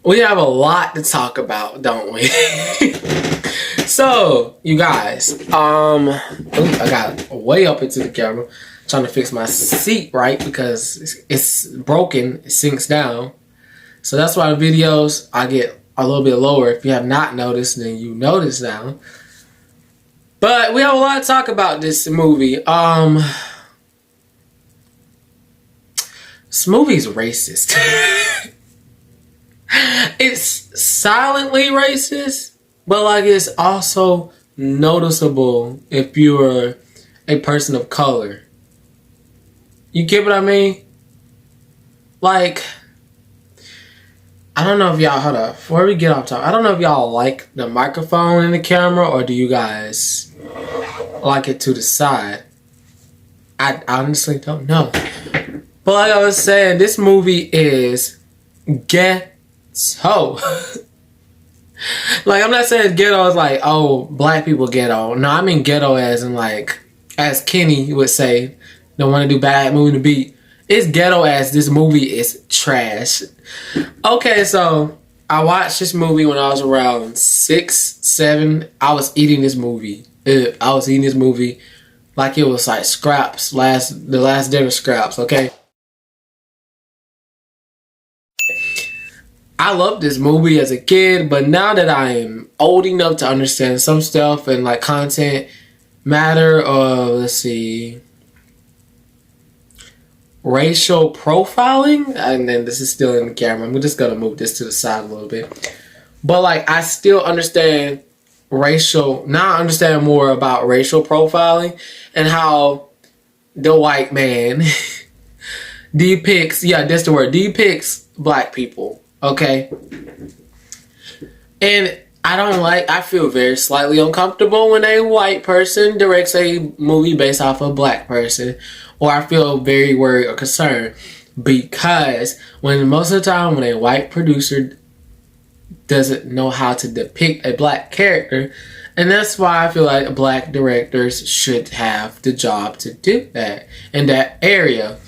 We have a lot to talk about, don't we? So, you guys, I got way up into the camera trying to fix my seat right because it's broken, it sinks down. So that's why the videos I get a little bit lower. If you have not noticed, then you notice now. But we have a lot to talk about this movie. This movie's racist. It's silently racist, but like it's also noticeable if you're a person of color. You get what I mean? Like, I don't know if y'all, hold up, before we get off topic, I don't know if y'all like the microphone in the camera or do you guys like it to the side? I honestly don't know. But like I was saying, this movie is ghetto. Like, I'm not saying ghetto is like, oh, black people ghetto. No, I mean ghetto as in like, as Kenny would say, don't want to do bad, moving the beat. It's ghetto as this movie is trash. Okay, so I watched this movie when I was around 6, 7. I was eating this movie. I was eating this movie like it was like scraps, the last dinner scraps, okay? I loved this movie as a kid, but now that I am old enough to understand some stuff and like content matter of, let's see, racial profiling, and then this is still in the camera. I'm just gonna move this to the side a little bit. But like, I still understand now I understand more about racial profiling and how the white man depicts black people. Okay. And I feel very slightly uncomfortable when a white person directs a movie based off a black person. Or I feel very worried or concerned. Because most of the time when a white producer doesn't know how to depict a black character, and that's why I feel like black directors should have the job to do that in that area.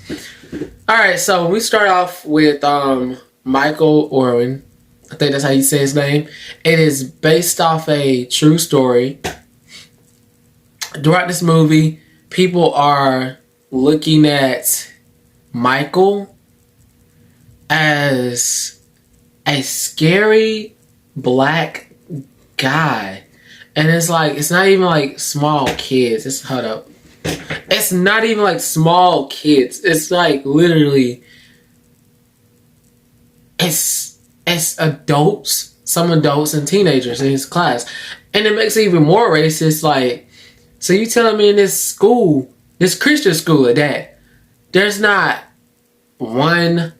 Alright, so we start off with Michael Irwin. I think that's how you say his name. It is based off a true story. Throughout this movie, people are looking at Michael as a scary black guy. And it's like, it's not even like small kids. Hold up. It's not even like small kids. It's like literally, it's adults, some adults and teenagers in his class. And it makes it even more racist. Like, so you telling me in this school, this Christian school at that, there's not one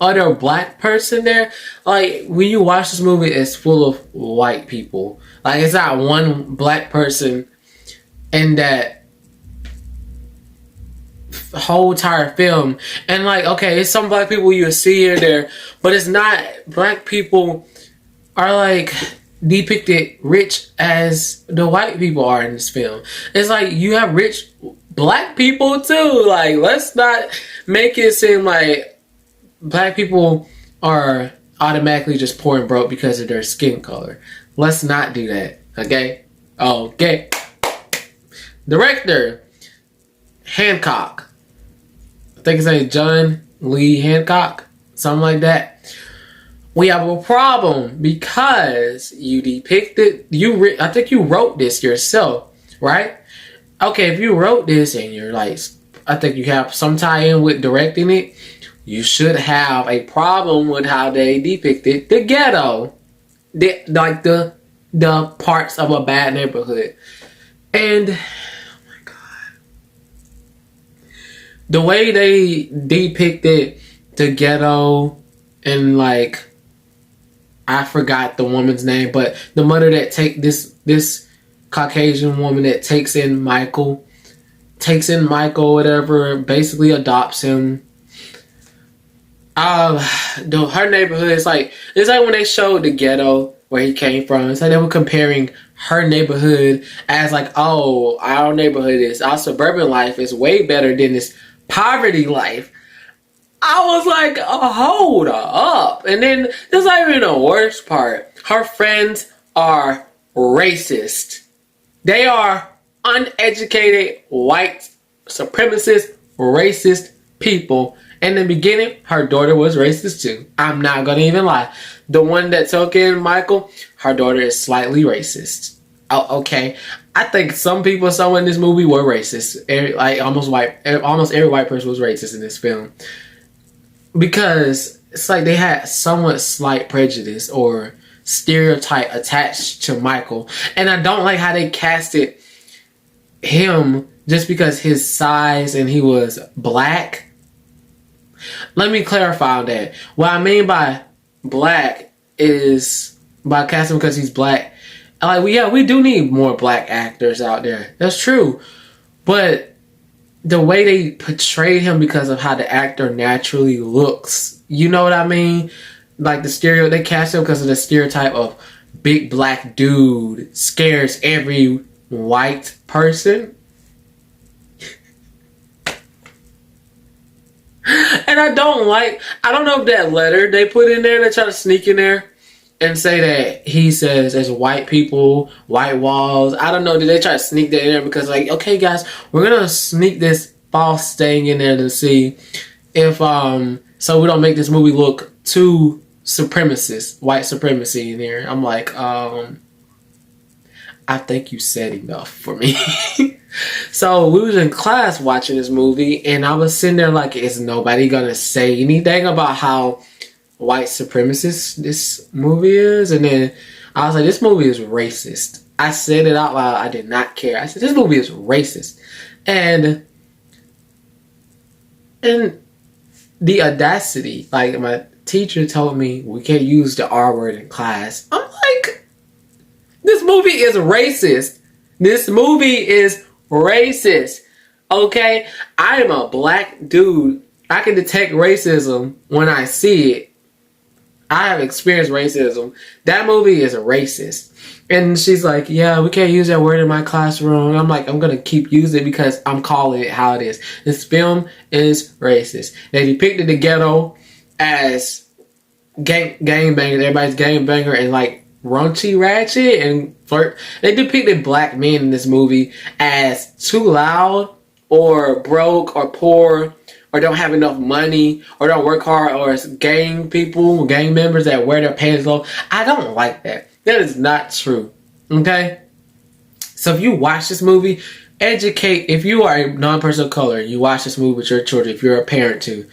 other black person there? Like, when you watch this movie, it's full of white people. Like, it's not one black person in that whole entire film. And like, okay, it's some black people you see here and there, but it's not. Black people are like depicted rich as the white people are in this film. It's like you have rich black people too. Like, let's not make it seem like black people are automatically just poor and broke because of their skin color. Let's not do that, okay? Okay. Director, Hancock. I think his name is John Lee Hancock, something like that. We have a problem because you depicted, I think you wrote this yourself, right? Okay, if you wrote this and you're like, I think you have some tie-in with directing it, you should have a problem with how they depicted the ghetto. The parts of a bad neighborhood. And, oh my God. The way they depicted the ghetto and like, I forgot the woman's name, but the mother that this Caucasian woman that takes in Michael, whatever, basically adopts him. Her neighborhood is like, it's like when they showed the ghetto where he came from. It's like they were comparing her neighborhood as like, oh, our suburban life is way better than this poverty life. I was like, oh, hold up. And then that's not even the worst part. Her friends are racist. They are uneducated, white, supremacist, racist people. In the beginning, her daughter was racist too. I'm not gonna even lie. The one that took in Michael, her daughter is slightly racist. Oh, okay. I think some people saw in this movie were racist. Almost every white person was racist in this film. Because it's like they had somewhat slight prejudice or stereotype attached to Michael. And I don't like how they casted him just because his size and he was black. Let me clarify that. What I mean by black is by casting because he's black. Like, we do need more black actors out there. That's true. But the way they portrayed him because of how the actor naturally looks, you know what I mean? Like they cast him because of the stereotype of big black dude scares every white person. And I don't know if that letter they put in there, they try to sneak in there and say that he says there's white people, white walls. I don't know, did they try to sneak that in there because like, okay guys, we're gonna sneak this false thing in there to see if so we don't make this movie look too supremacist, white supremacy in there. I'm like, I think you said enough for me. So we was in class watching this movie and I was sitting there like, is nobody gonna say anything about how white supremacist this movie is? And then I was like, this movie is racist. I said it out loud. I did not care. I said, this movie is racist. And the audacity, like my teacher told me we can't use the R word in class. I'm like, this movie is racist. This movie is racist. Okay? I am a black dude. I can detect racism when I see it. I have experienced racism. That movie is racist. And she's like, yeah, we can't use that word in my classroom. I'm like, I'm going to keep using it because I'm calling it how it is. This film is racist. They depicted the ghetto as gangbangers. Everybody's gangbanger and like raunchy, ratchet, and flirt. They depicted black men in this movie as too loud or broke or poor or don't have enough money, or don't work hard, or it's gang members that wear their pants low. I don't like that. That is not true. Okay? So if you watch this movie, educate. If you are a non-person of color, you watch this movie with your children, if you're a parent too,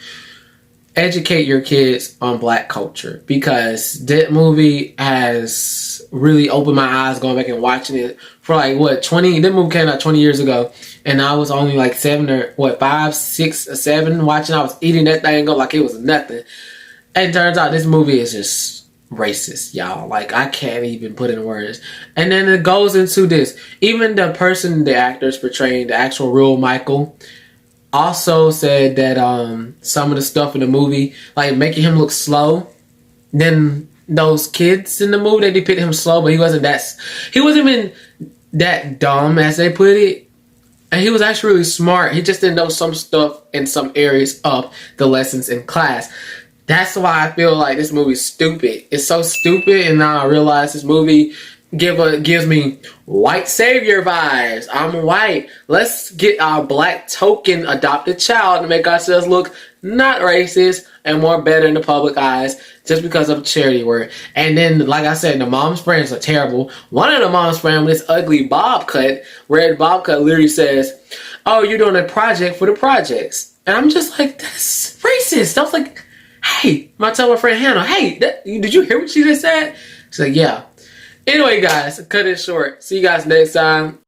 educate your kids on black culture. Because that movie has really opened my eyes going back and watching it for like, what, 20? That movie came out 20 years ago. And I was only like 5, 6, or 7 watching. I was eating that thing up like it was nothing. And it turns out this movie is just racist, y'all. Like, I can't even put in words. And then it goes into this. Even the actors portraying the actual real Michael also said that some of the stuff in the movie, like making him look slow. Then those kids in the movie, they depicted him slow, but he wasn't even that dumb as they put it. And he was actually really smart. He just didn't know some stuff in some areas of the lessons in class. That's why I feel like this movie's stupid. It's so stupid, and now I realize this movie gives me white savior vibes. I'm white. Let's get our black token adopted child to make ourselves look not racist and more better in the public eyes just because of charity work. And then, like I said, the mom's friends are terrible. One of the mom's friends with this ugly bob cut, red bob cut, literally says, oh, you're doing a project for the projects. And I'm just like, that's racist. I was like, hey, I tell my friend Hannah, hey, did you hear what she just said? She's like, yeah. Anyway, guys, cut it short. See you guys next time.